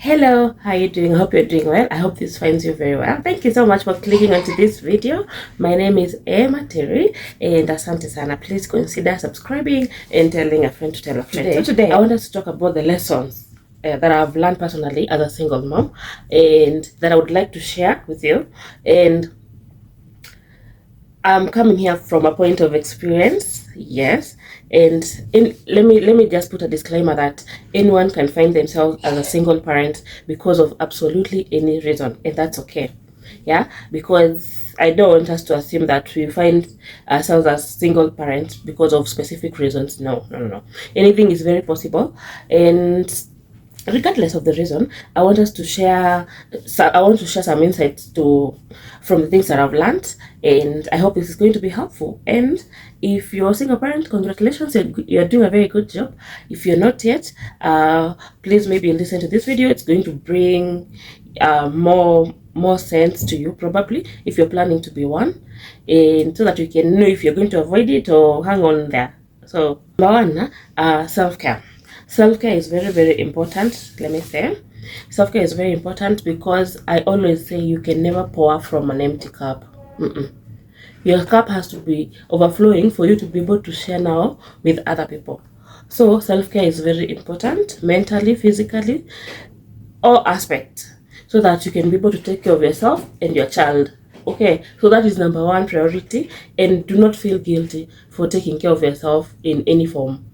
Hello, how are you doing? I hope you're doing well. I hope this finds you very well. Thank you so much for clicking onto this video. My name is Emma Terry and asante sana. Please consider subscribing and telling a friend to tell a friend. So today I want us to talk about the lessons that I've learned personally as a single mom and that I would like to share with you. And I'm coming here from a point of experience, yes. And let me just put a disclaimer that anyone can find themselves as a single parent because of absolutely any reason, and that's okay. Yeah, because I don't want us to assume that we find ourselves as single parents because of specific reasons. No. Anything is very possible, and regardless of the reason, I want to share some insights from the things that I've learned, and I hope this is going to be helpful. And if you're a single parent, congratulations, you're doing a very good job. If you're not yet, please maybe listen to this video. It's going to bring more sense to you, probably, if you're planning to be one, and so that you can know if you're going to avoid it or hang on there. So number one, self-care. Self-care is very, very important. Let me say self-care is very important because I always say you can never pour from an empty cup. Your cup has to be overflowing for you to be able to share now with other people. So self-care is very important, mentally, physically, all aspects, so that you can be able to take care of yourself and your child. Okay, so that is number one priority, and do not feel guilty for taking care of yourself in any form.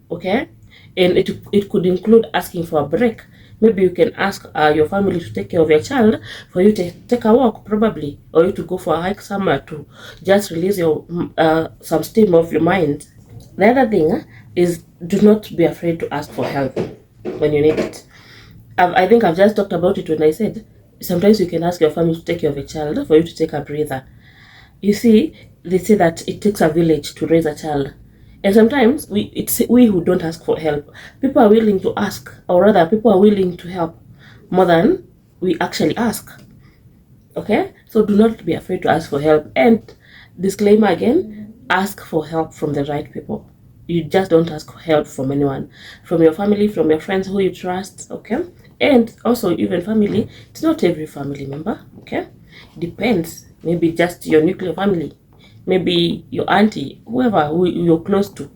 Okay, and it could include asking for a break. Maybe you can ask your family to take care of your child, for you to take a walk probably, or you to go for a hike somewhere to just release your some steam off your mind. The other thing is, do not be afraid to ask for help when you need it. I think I've just talked about it when I said sometimes you can ask your family to take care of a child, for you to take a breather. You see, they say that it takes a village to raise a child. And sometimes it's we who don't ask for help. People are willing to ask, or rather, people are willing to help more than we actually ask. Okay? So do not be afraid to ask for help. And disclaimer again, ask for help from the right people. You just don't ask for help from anyone. From your family, from your friends who you trust, okay? And also even family, it's not every family member, okay? Depends. Maybe just your nuclear family. Maybe your auntie, whoever who you're close to,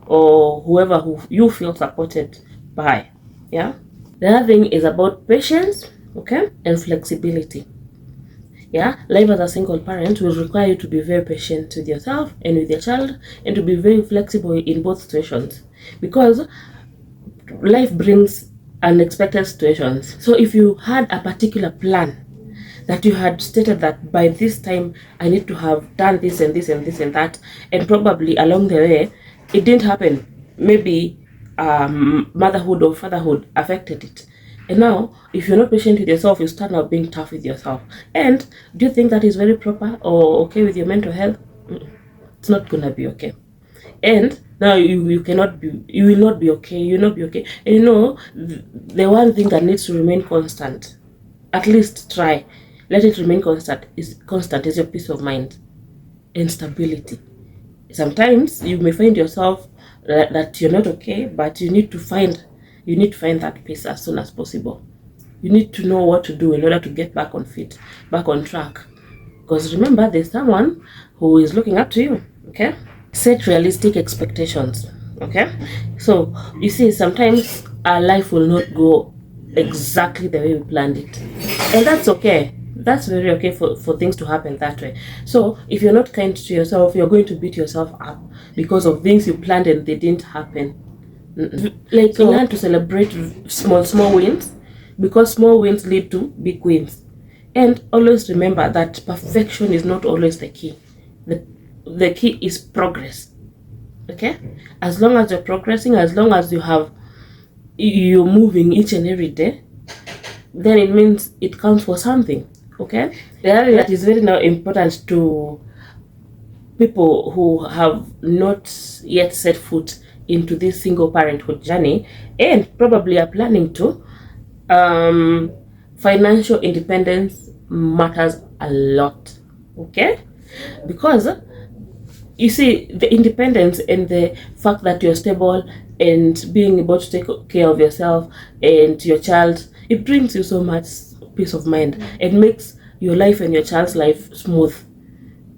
or whoever who you feel supported by. Yeah. The other thing is about patience, okay, and flexibility. Yeah, life as a single parent will require you to be very patient with yourself and with your child, and to be very flexible in both situations, because life brings unexpected situations. So if you had a particular plan that you had stated that by this time I need to have done this and this and this and that, and probably along the way it didn't happen, maybe motherhood or fatherhood affected it, and now if you're not patient with yourself, you start now being tough with yourself. And do you think that is very proper or okay with your mental health? It's not gonna be okay. And now you will not be okay. You'll not be okay. And the one thing that needs to remain constant, at least try, let it remain constant, is your peace of mind and stability. Sometimes you may find yourself that you're not okay, but you need to find that peace as soon as possible. You need to know what to do in order to get back on track. Because remember, there's someone who is looking up to you. Okay, set realistic expectations. Okay, so you see, sometimes our life will not go exactly the way we planned it, and that's okay. That's very okay for things to happen that way. So if you're not kind to yourself, you're going to beat yourself up because of things you planned and they didn't happen. Like, so learn to celebrate small wins, because small wins lead to big wins. And always remember that perfection is not always the key. The key is progress. Okay, as long as you're progressing, as long as you're moving each and every day, then it means it counts for something. Okay, the other that is very now important to people who have not yet set foot into this single parenthood journey, and probably are planning to, financial independence matters a lot. Okay, because you see, the independence and the fact that you're stable and being able to take care of yourself and your child It brings you so much peace of mind. It makes your life and your child's life smooth.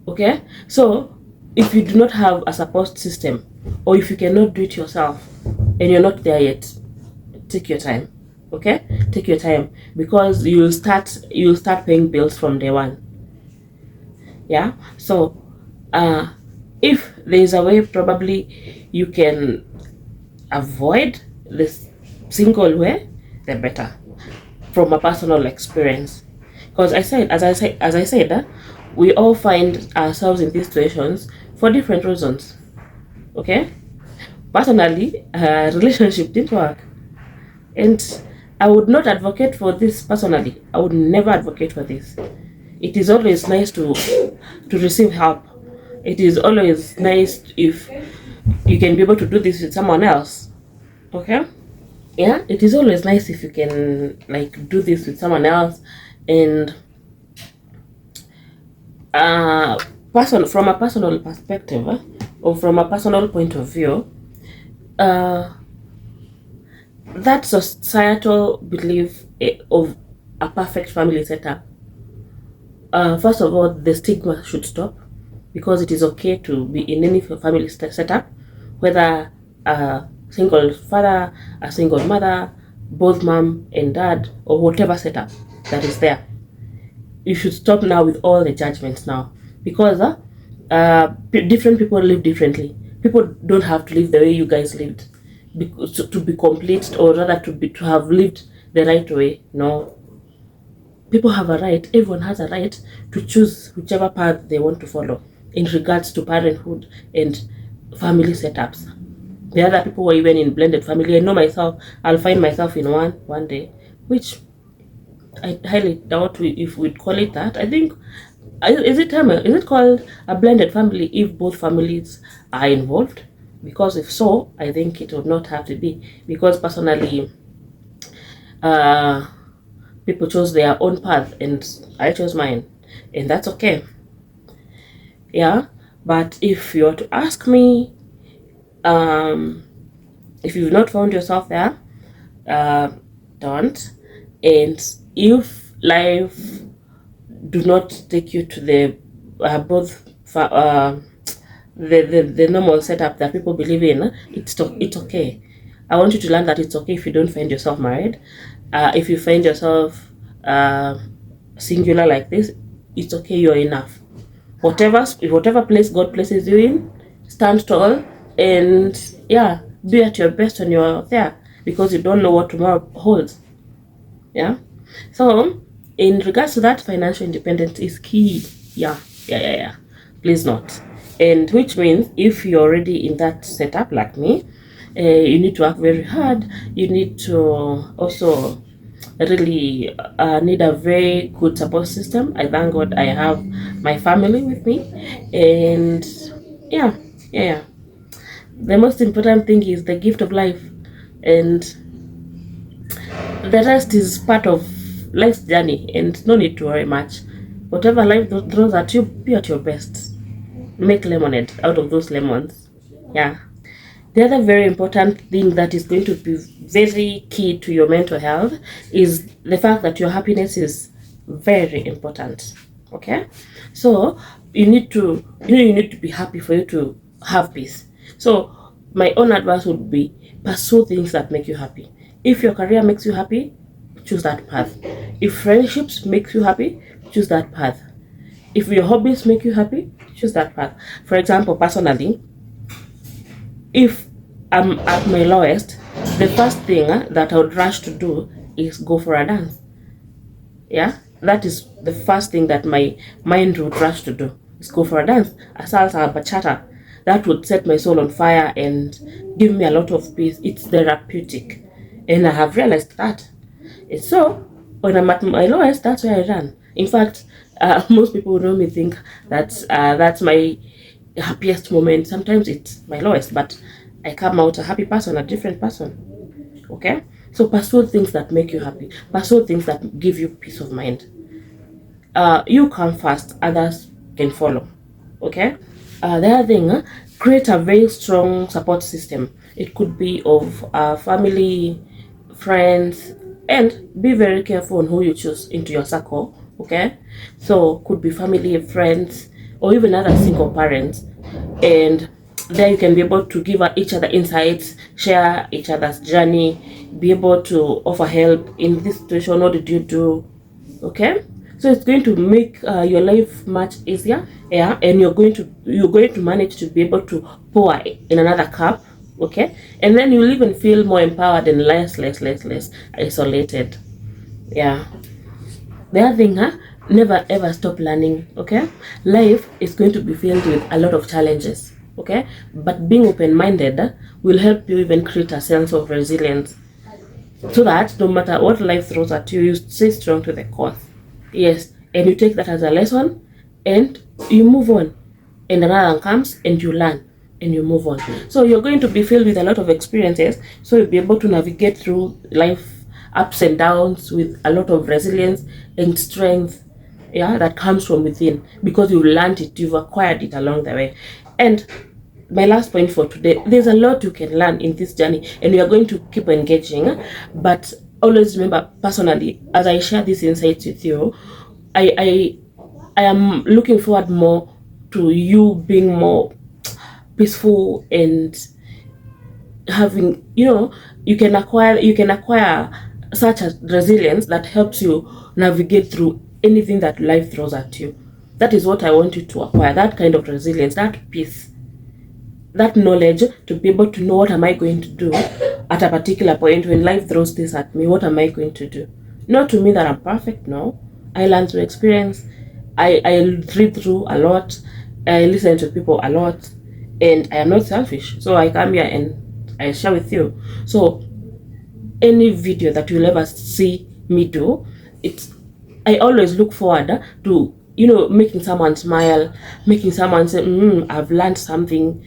Okay, so if you do not have a support system, or if you cannot do it yourself and you're not there yet, take your time. Okay, take your time, because you'll start paying bills from day one. Yeah, so if there's a way, probably you can avoid this single way, the better, from a personal experience. Because as I said, we all find ourselves in these situations for different reasons. Okay, personally, relationship didn't work, and I would not advocate for this. Personally, I would never advocate for this. It is always nice to receive help. It is always nice if you can be able to do this with someone else. Okay, yeah, it is always nice if you can like do this with someone else. And from a personal perspective, or from a personal point of view, that societal belief of a perfect family setup, first of all, the stigma should stop, because it is okay to be in any family setup, whether a single father, a single mother, both mom and dad, or whatever setup that is there. You should stop now with all the judgments now, because different people live differently. People don't have to live the way you guys lived because to be complete, or rather to have lived the right way. No, people have a right. Everyone has a right to choose whichever path they want to follow in regards to parenthood and family setups. The other people were even in blended family. I know myself, I'll find myself in one day, which I highly doubt if we'd call it that. I think, is it called a blended family if both families are involved? Because if so, I think it would not have to be, because personally, people chose their own path and I chose mine, and that's okay. Yeah, but if you were to ask me, if you've not found yourself there, don't. And if life do not take you to the the normal setup that people believe in, it's okay. I want you to learn that it's okay if you don't find yourself married. If you find yourself singular like this, it's okay. You're enough. Whatever place God places you in, stand tall, and yeah, be at your best when you're there, because you don't know what tomorrow holds. Yeah, so in regards to that, financial independence is key. Yeah. Please not. And which means if you're already in that setup like me, you need to work very hard. You need to also really need a very good support system. I thank God I have my family with me, and yeah. The most important thing is the gift of life, and the rest is part of life's journey, and no need to worry much. Whatever life throws at you, be at your best. Make lemonade out of those lemons. Yeah. The other very important thing that is going to be very key to your mental health is the fact that your happiness is very important. Okay? So you need to be happy for you to have peace. So my own advice would be pursue things that make you happy. If your career makes you happy, choose that path. If friendships make you happy, choose that path. If your hobbies make you happy, choose that path. For example, personally, if I'm at my lowest, the first thing that I would rush to do is go for a dance. Yeah, that is the first thing that my mind would rush to do, is go for a dance, a salsa, a bachata. That would set my soul on fire and give me a lot of peace. It's therapeutic, and I have realized that. And so when I'm at my lowest, that's where I run. In fact, most people know me think that's my happiest moment. Sometimes it's my lowest, but I come out a happy person, a different person. Okay, so pursue things that make you happy. Pursue things that give you peace of mind. You come first, others can follow. Okay. The other thing, create a very strong support system. It could be of family, friends, And be very careful on who you choose into your circle, okay? So could be family, friends, or even other single parents. And there you can be able to give each other insights, share each other's journey, be able to offer help in this situation. What did you do? Okay, so it's going to make your life much easier, yeah, and you're going to manage to be able to pour in another cup, okay, and then you'll even feel more empowered and less isolated. Yeah. The other thing, never ever stop learning, okay? Life is going to be filled with a lot of challenges, okay? But being open-minded will help you even create a sense of resilience, so that no matter what life throws at you, you stay strong to the course. Yes, and you take that as a lesson and you move on. And another one comes and you learn and you move on. So you're going to be filled with a lot of experiences, so you'll be able to navigate through life ups and downs with a lot of resilience and strength, yeah, that comes from within, because you've learned it, you've acquired it along the way. And my last point for today, there's a lot you can learn in this journey, and we are going to keep engaging. But always remember, personally, as I share these insights with you, I am looking forward more to you being more peaceful and having, you can acquire such a resilience that helps you navigate through anything that life throws at you. That is what I want you to acquire, that kind of resilience, that peace, that knowledge, to be able to know, what am I going to do at a particular point when life throws this at me? What am I going to do? Not to mean that I'm perfect, no. I learn through experience. I read through a lot. I listen to people a lot, and I am not selfish. So I come here and I share with you. So any video that you'll ever see me do, I always look forward to, making someone smile, making someone say, I've learned something,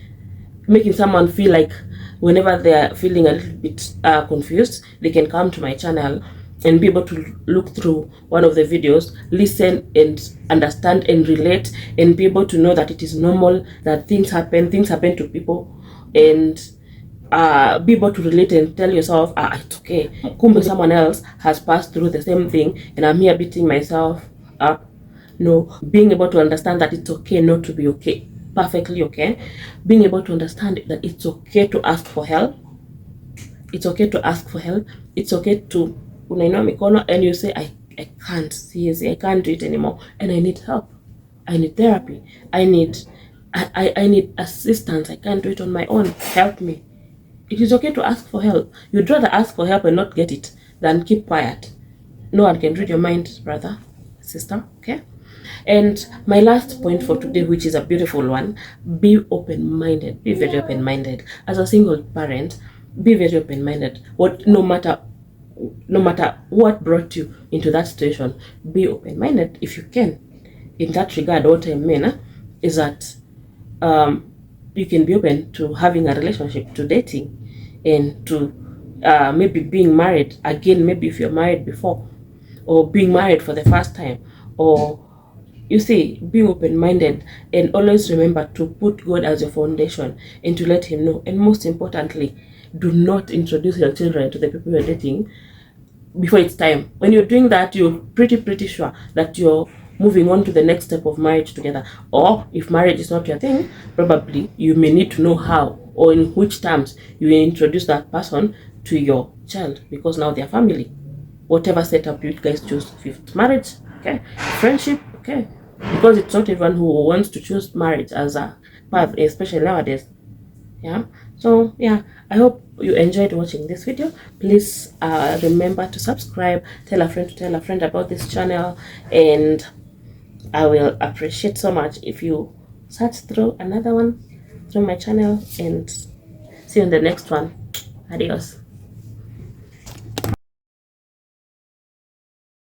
making someone feel like whenever they are feeling a little bit confused, they can come to my channel and be able to look through one of the videos, listen and understand and relate, and be able to know that it is normal, that things happen to people, and be able to relate and tell yourself, it's okay. Kumbe someone else has passed through the same thing and I'm here beating myself up. No, being able to understand that it's okay not to be okay, perfectly okay. Being able to understand that it's okay to ask for help. It's okay to ask for help. It's okay to unainua mikono and you say, I can't, seriously, I can't do it anymore, and I need help. I need therapy. I need assistance. I can't do it on my own. Help me. It is okay to ask for help. You'd rather ask for help and not get it than keep quiet. No one can read your mind, brother, sister, okay? And my last point for today, which is a beautiful one, be open-minded. Be very open-minded. As a single parent, be very open-minded. No matter what brought you into that situation, be open-minded if you can. In that regard, what I mean is that you can be open to having a relationship, to dating, and to maybe being married again, maybe if you're married before, or being married for the first time, or you see, being open-minded, and always remember to put God as your foundation and to let him know. And most importantly, do not introduce your children to the people you're dating before it's time. When you're doing that, you're pretty sure that you're moving on to the next step of marriage together. Or if marriage is not your thing, probably you may need to know how or in which terms you will introduce that person to your child, because now they're family. Whatever setup you guys choose, if it's marriage, okay, friendship, okay, because it's not everyone who wants to choose marriage as a path, especially nowadays. Yeah, so yeah, I hope you enjoyed watching this video. Please remember to subscribe, tell a friend to tell a friend about this channel, and I will appreciate so much if you search through another one through my channel, and see you in the next one. Adios.